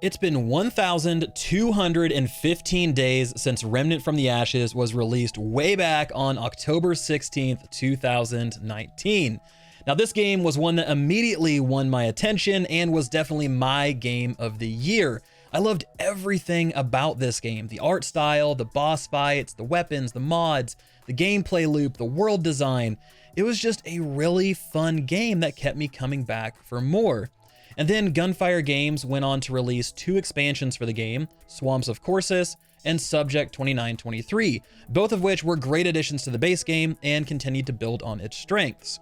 It's been 1,215 days since Remnant from the Ashes was released way back on October 16th, 2019. Now, this game was one that immediately won my attention and was definitely my game of the year. I loved everything about this game: the art style, the boss fights, the weapons, the mods, the gameplay loop, the world design. It was just a really fun game that kept me coming back for more. And then Gunfire Games went on to release 2 expansions for the game, Swamps of Coldest and Subject 2923, both of which were great additions to the base game and continued to build on its strengths.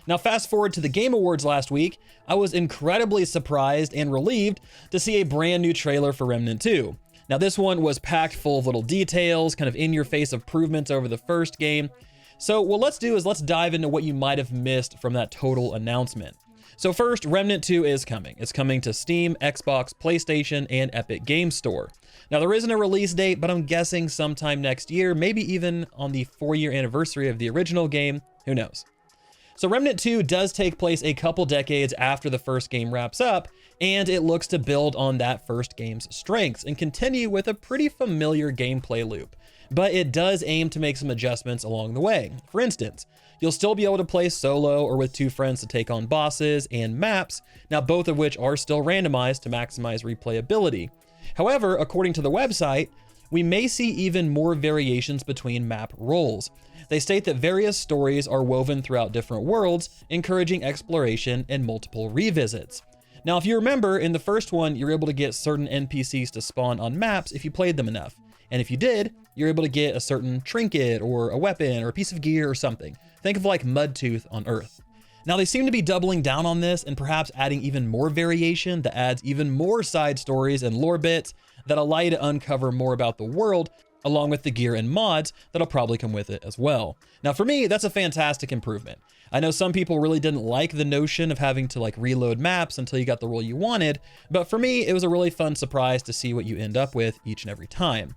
Now, fast forward to the Game Awards last week, I was incredibly surprised and relieved to see a brand new trailer for Remnant 2. Now, this one was packed full of little details, kind of in-your-face improvements over the first game. So what let's do is let's dive into what you might have missed from that total announcement. So first, Remnant 2 is coming. It's coming to Steam, Xbox, PlayStation, and Epic Games Store. Now, there isn't a release date, but I'm guessing sometime next year, maybe even on the 4-year anniversary of the original game. Who knows? So Remnant 2 does take place a couple decades after the first game wraps up, and it looks to build on that first game's strengths and continue with a pretty familiar gameplay loop. But it does aim to make some adjustments along the way. For instance, you'll still be able to play solo or with 2 friends to take on bosses and maps, now both of which are still randomized to maximize replayability. However, according to the website, we may see even more variations between map roles. They state that various stories are woven throughout different worlds, encouraging exploration and multiple revisits. Now, if you remember, in the first one, you're able to get certain NPCs to spawn on maps if you played them enough. And if you did, you're able to get a certain trinket or a weapon or a piece of gear or something. Think of like Mudtooth on Earth. Now, they seem to be doubling down on this and perhaps adding even more variation that adds even more side stories and lore bits that allow you to uncover more about the world, along with the gear and mods that'll probably come with it as well. Now, for me, that's a fantastic improvement. I know some people really didn't like the notion of having to like reload maps until you got the role you wanted, but for me, it was a really fun surprise to see what you end up with each and every time.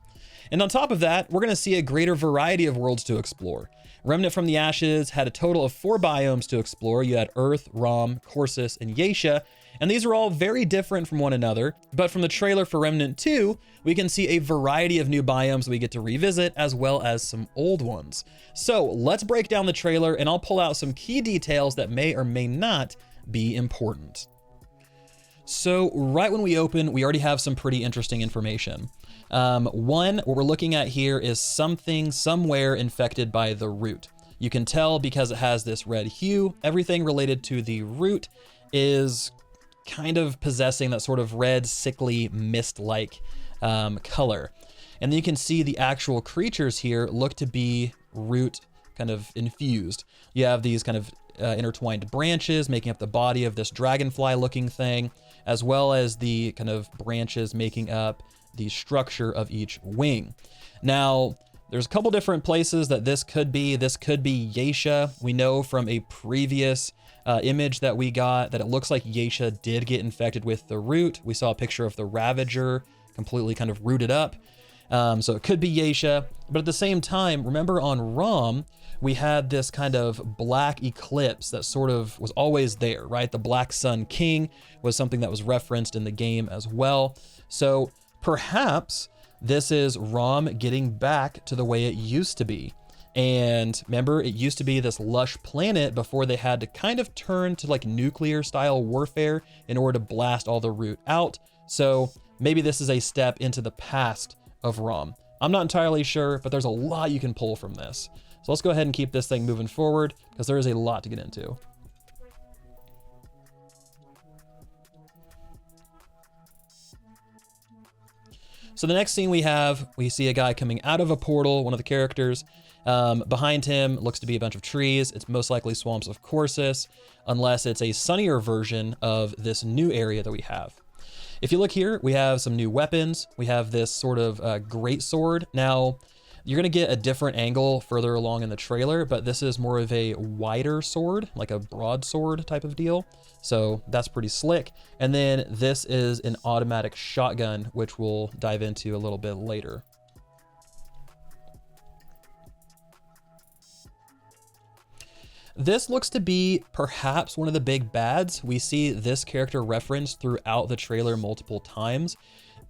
And on top of that, we're gonna see a greater variety of worlds to explore. Remnant from the Ashes had a total of 4 biomes to explore. You had Earth, Rom, Coldest, and Geisha, and these are all very different from one another. But from the trailer for Remnant 2, we can see a variety of new biomes we get to revisit, as well as some old ones. So let's break down the trailer, and I'll pull out some key details that may or may not be important. So right when we open, we already have some pretty interesting information. One, what we're looking at here is something somewhere infected by the root. You can tell because it has this red hue. Everything related to the root is kind of possessing that sort of red, sickly, mist-like color. And then you can see the actual creatures here look to be root kind of infused. You have these kind of intertwined branches making up the body of this dragonfly-looking thing, as well as the kind of branches making up the structure of each wing. Now, there's a couple different places that this could be. This could be Geisha. We know from a previous image that we got that it looks like Geisha did get infected with the root. We saw a picture of the Ravager completely kind of rooted up. So it could be Geisha, but at the same time, remember on Rom, we had this kind of black eclipse that sort of was always there, right? The Black Sun King was something that was referenced in the game as well. So perhaps this is Rom getting back to the way it used to be. And remember, it used to be this lush planet before they had to kind of turn to like nuclear style warfare in order to blast all the root out. So maybe this is a step into the past of Rom. I'm not entirely sure, but there's a lot you can pull from this. So let's go ahead and keep this thing moving forward because there is a lot to get into. So the next scene we see a guy coming out of a portal, one of the characters. Behind him looks to be a bunch of trees. It's most likely Swamps of Coldest, unless it's a sunnier version of this new area that we have. If you look here, we have some new weapons. We have this sort of great sword. Now, you're gonna get a different angle further along in the trailer, but this is more of a wider sword, like a broadsword type of deal. So that's pretty slick. And then this is an automatic shotgun, which we'll dive into a little bit later. This looks to be perhaps one of the big bads. We see this character referenced throughout the trailer multiple times,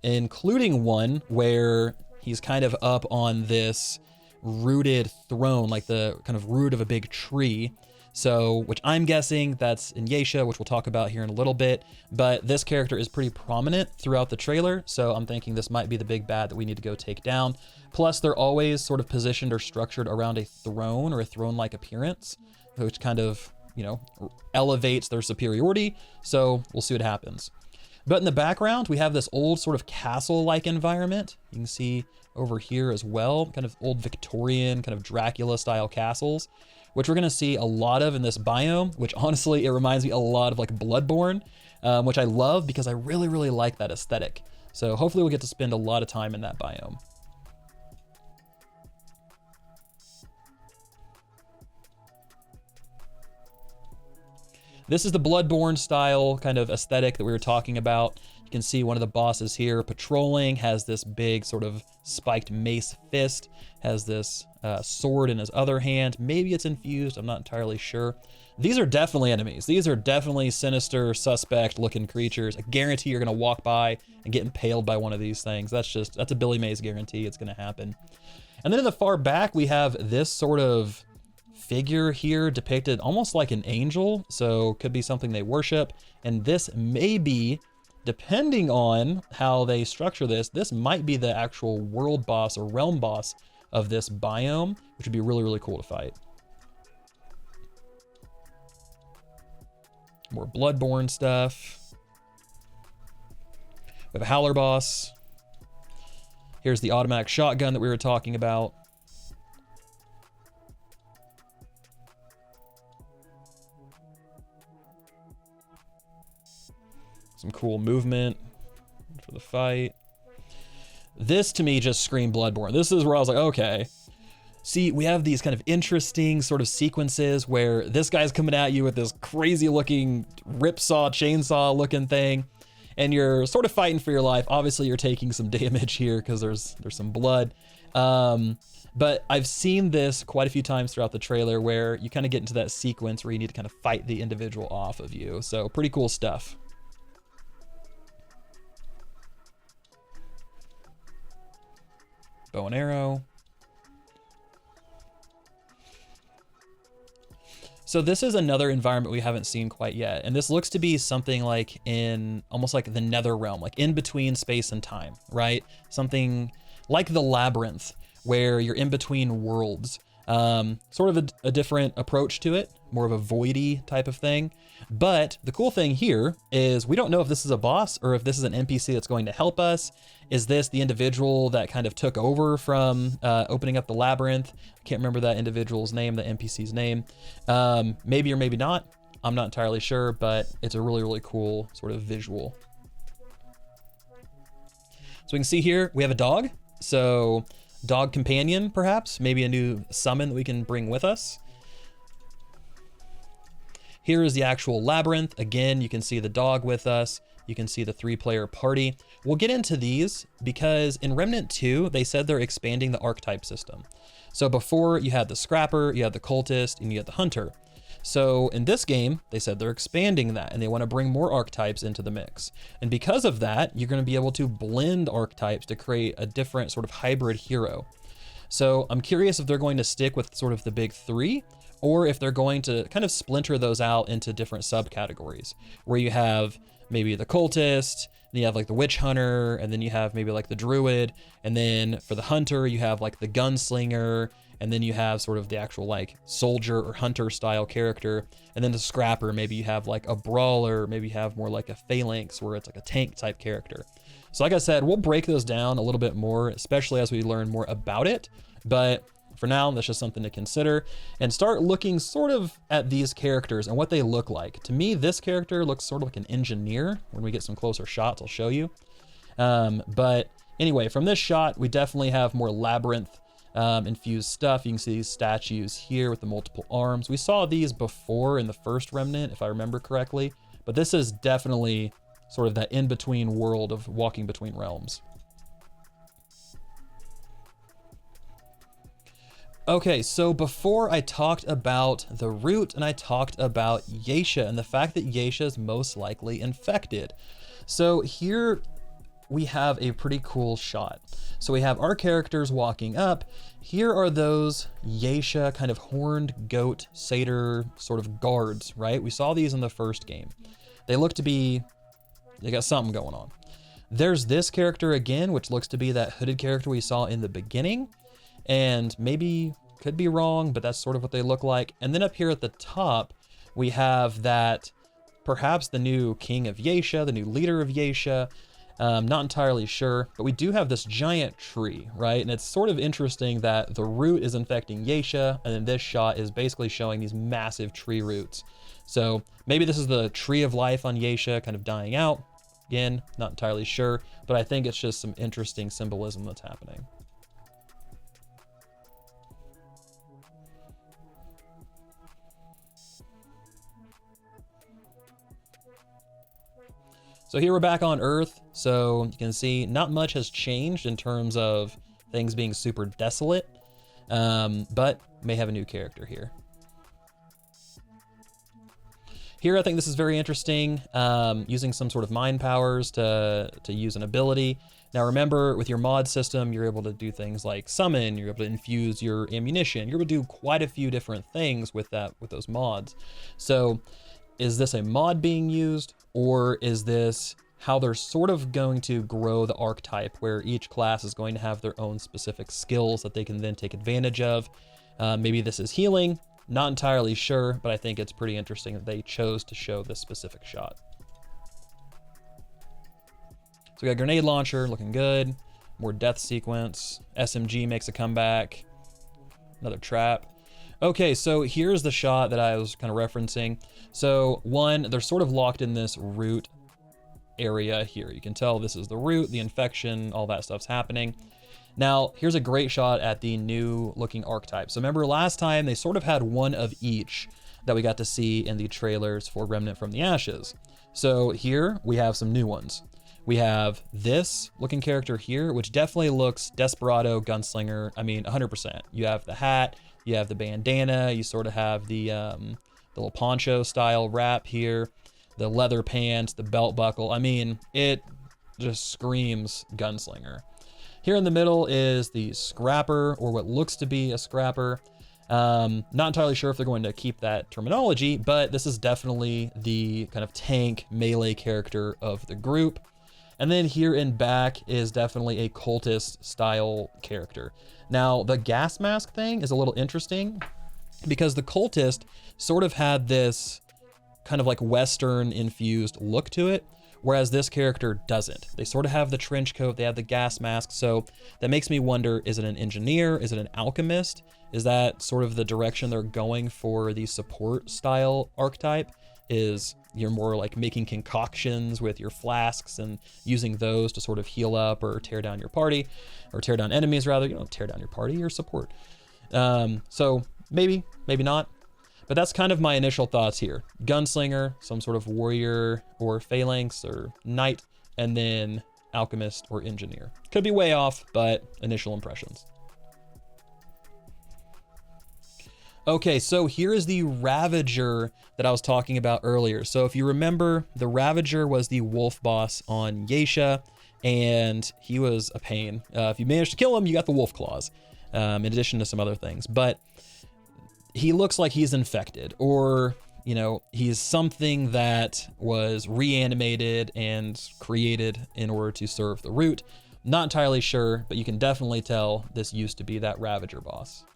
including one where he's kind of up on this rooted throne, like the kind of root of a big tree. So, which I'm guessing that's in Yesha, which we'll talk about here in a little bit, but this character is pretty prominent throughout the trailer, so I'm thinking this might be the big bad that we need to go take down. Plus, they're always sort of positioned or structured around a throne or a throne-like appearance, which kind of, you know, elevates their superiority, so we'll see what happens. But in the background, we have this old sort of castle-like environment. You can see over here as well, kind of old Victorian, kind of Dracula-style castles, which we're gonna see a lot of in this biome, which honestly, it reminds me a lot of like Bloodborne, which I love because I really, really like that aesthetic. So hopefully we'll get to spend a lot of time in that biome. This is the Bloodborne style kind of aesthetic that we were talking about. You can see one of the bosses here patrolling, has this big sort of spiked mace fist, has this sword in his other hand. Maybe it's infused, I'm not entirely sure. These are definitely enemies. These are definitely sinister, suspect looking creatures. I guarantee you're gonna walk by and get impaled by one of these things. That's a Billy Mays guarantee, it's gonna happen. And then in the far back, we have this sort of figure here depicted almost like an angel, so could be something they worship. And this may be, depending on how they structure this, this might be the actual world boss or realm boss of this biome, which would be really, really cool to fight. More Bloodborne stuff. We have a Howler boss. Here's the automatic shotgun that we were talking about. Some cool movement for the fight. This to me just screamed Bloodborne. This is where I was like, okay. See, we have these kind of interesting sort of sequences where this guy's coming at you with this crazy looking ripsaw, chainsaw looking thing, and you're sort of fighting for your life. Obviously you're taking some damage here because there's some blood. But I've seen this quite a few times throughout the trailer where you kind of get into that sequence where you need to kind of fight the individual off of you. So pretty cool stuff. Bow and arrow. So this is another environment we haven't seen quite yet. And this looks to be something like in almost like the nether realm, like in between space and time, right? Something like the labyrinth where you're in between worlds. Sort of a different approach to it, more of a voidy type of thing. But the cool thing here is we don't know if this is a boss or if this is an NPC that's going to help us. Is this the individual that kind of took over from opening up the labyrinth? I can't remember that individual's name, the NPC's name. Maybe or maybe not. I'm not entirely sure, but it's a really, really cool sort of visual. So we can see here, we have a dog. So dog companion, perhaps, maybe a new summon that we can bring with us. Here is the actual labyrinth. Again, you can see the dog with us. You can see the 3-player party. We'll get into these because in Remnant 2, they said they're expanding the Archetype system. So before you had the Scrapper, you had the Cultist, and you had the Hunter. So in this game, they said they're expanding that and they want to bring more archetypes into the mix. And because of that, you're going to be able to blend archetypes to create a different sort of hybrid hero. So I'm curious if they're going to stick with sort of the big 3, or if they're going to kind of splinter those out into different subcategories, where you have maybe the Cultist, then you have like the Witch Hunter, and then you have maybe like the Druid, and then for the Hunter, you have like the Gunslinger, and then you have sort of the actual like soldier or hunter style character, and then the Scrapper, maybe you have like a Brawler, maybe you have more like a Phalanx where it's like a tank type character. So like I said, we'll break those down a little bit more, especially as we learn more about it, but for now, that's just something to consider and start looking sort of at these characters and what they look like. To me, this character looks sort of like an engineer. When we get some closer shots, I'll show you. But anyway, from this shot, we definitely have more labyrinth infused stuff. You can see these statues here with the multiple arms. We saw these before in the first Remnant, if I remember correctly, but this is definitely sort of that in-between world of walking between realms. Okay, so before I talked about the root and I talked about Yeisha and the fact that Yeisha is most likely infected. So here we have a pretty cool shot. So we have our characters walking up. Here are those Yeisha kind of horned goat satyr sort of guards, right? We saw these in the first game. They look to be, they got something going on. There's this character again, which looks to be that hooded character we saw in the beginning. And maybe could be wrong, but that's sort of what they look like. And then up here at the top, we have that perhaps the new king of Yeisha, the new leader of Yeisha. Not entirely sure, but we do have this giant tree, right? And it's sort of interesting that the root is infecting Yeisha, and then this shot is basically showing these massive tree roots. So maybe this is the tree of life on Yeisha kind of dying out. Again, not entirely sure, but I think it's just some interesting symbolism that's happening. So here we're back on Earth, so you can see not much has changed in terms of things being super desolate, but may have a new character here. Here I think this is very interesting, using some sort of mind powers to use an ability. Now remember, with your mod system, you're able to do things like summon, you're able to infuse your ammunition, you're able to do quite a few different things with those mods. So is this a mod being used, or is this how they're sort of going to grow the archetype, where each class is going to have their own specific skills that they can then take advantage of? Maybe this is healing, not entirely sure, but I think it's pretty interesting that they chose to show this specific shot. So we got grenade launcher looking good, more death sequence, SMG makes a comeback, another trap. Okay, so here's the shot that I was kind of referencing. So one, they're sort of locked in this root area here. You can tell this is the root, the infection, all that stuff's happening. Now, here's a great shot at the new looking archetype. So remember last time they sort of had one of each that we got to see in the trailers for Remnant from the Ashes. So here we have some new ones. We have this looking character here, which definitely looks Desperado, Gunslinger. I mean, 100%. You have the hat, you have the bandana, you sort of have the little poncho style wrap here, the leather pants, the belt buckle. I mean, it just screams Gunslinger. Here in the middle is the Scrapper, or what looks to be a Scrapper. Not entirely sure if they're going to keep that terminology, but this is definitely the kind of tank melee character of the group. And then here in back is definitely a cultist style character. Now, the gas mask thing is a little interesting because the cultist sort of had this kind of like Western infused look to it, whereas this character doesn't. They sort of have the trench coat, they have the gas mask, so that makes me wonder, is it an engineer? Is it an alchemist? Is that sort of the direction they're going for the support style archetype? Is you're more like making concoctions with your flasks and using those to sort of heal up or tear down your party, or tear down enemies rather. You don't tear down your party, your support. So maybe not. But that's kind of my initial thoughts here. Gunslinger, some sort of warrior or phalanx or knight, and then alchemist or engineer. Could be way off, but initial impressions. Okay, so here is the Ravager that I was talking about earlier. So if you remember, the Ravager was the wolf boss on Yeisha, and he was a pain. If you managed to kill him, you got the wolf claws, in addition to some other things. But he looks like he's infected, or, you know, he's something that was reanimated and created in order to serve the root. Not entirely sure, but you can definitely tell this used to be that Ravager boss.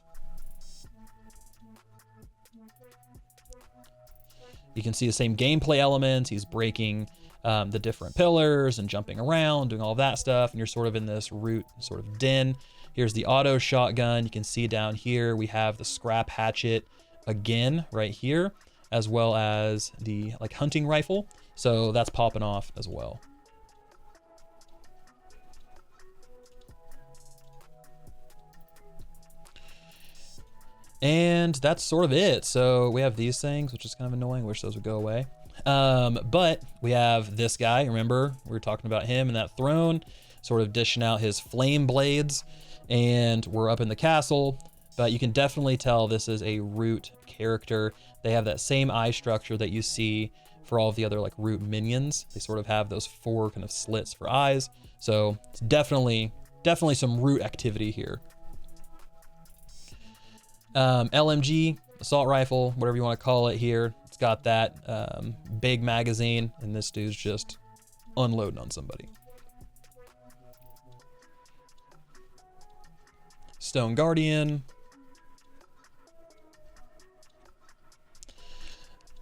You can see the same gameplay elements. He's breaking the different pillars and jumping around, doing all that stuff, and you're sort of in this root sort of den. Here's the auto shotgun. You can see down here we have the scrap hatchet again right here, as well as the like hunting rifle. So that's popping off as well. And that's sort of it. So we have these things, which is kind of annoying. Wish those would go away. But we have this guy. Remember, we were talking about him and that throne, sort of dishing out his flame blades. And we're up in the castle. but you can definitely tell this is a root character. They have that same eye structure that you see for all of the other like root minions. They sort of have those 4 kind of slits for eyes. So it's definitely some root activity here. LMG, assault rifle, whatever you want to call it here. It's got that big magazine, and this dude's just unloading on somebody. Stone Guardian.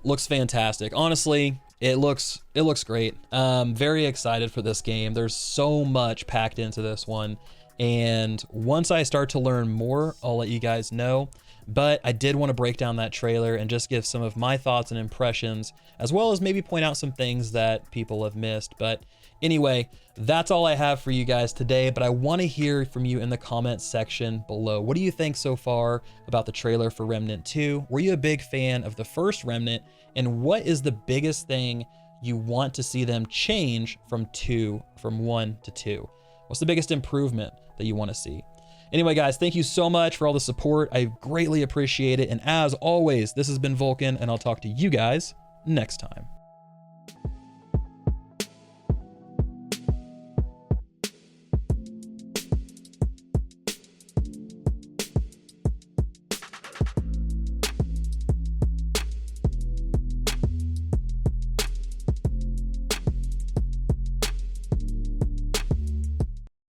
Looks fantastic. Honestly, it looks great. Very excited for this game. There's so much packed into this one. And once I start to learn more, I'll let you guys know. But I did want to break down that trailer and just give some of my thoughts and impressions, as well as maybe point out some things that people have missed. But anyway, that's all I have for you guys today, but I want to hear from you in the comments section below. What do you think so far about the trailer for Remnant 2? Were you a big fan of the first Remnant? And what is the biggest thing you want to see them change from 1 to 2? What's the biggest improvement that you want to see? Anyway, guys, thank you so much for all the support. I greatly appreciate it. And as always, this has been Vulkan, and I'll talk to you guys next time.